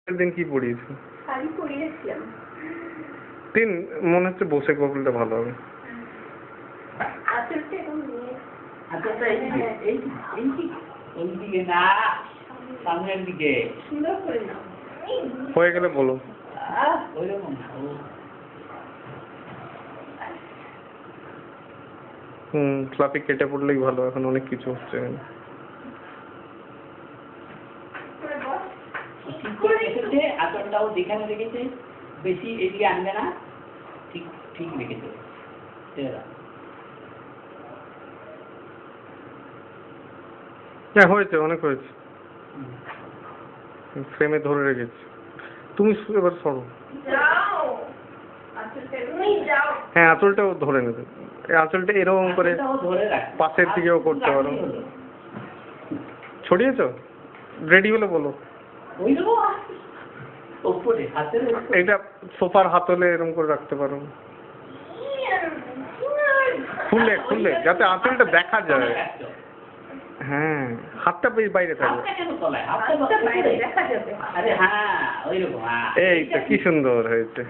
দিন কি পড়িয়েছি? শাড়ি পরিয়েছিলাম। দিন মনে হচ্ছে বসে করলে ভালো হবে। আঁচলটা এরকম নিয়ে আঁচলটা এইদিকে না, সামনের দিকে সুন্দর করে নাও। হয়ে গেলে বলো। ওইরকম ফ্লাফি কেটে পড়লেই ভালো, এখন অনেক কিছু হচ্ছে। ঠিক করে রেখেছে, আঁচলটাও যেখানে রেখেছে বেশি এদিকে আনবে না, ঠিক ঠিক রেখেছে। হ্যাঁ হয়েছে, অনেক হয়েছে, ফ্রেমে ধরে রেখেছি। তুমি এবার সরো। হ্যাঁ আঁচলটাও ধরে নেবে, এই আঁচলটা এরকম করে পাশের দিকেও করতে পারো। ছড়িয়েছো? রেডি হলে বলো। এইটা সোফার হাতলে এরকম করে রাখতে পারো, খুলে খুলে যাতে আঁচলটা দেখা যায়। হ্যাঁ হাতটা বেশ বাইরে থাকবে। এই তো কি সুন্দর হয়েছে।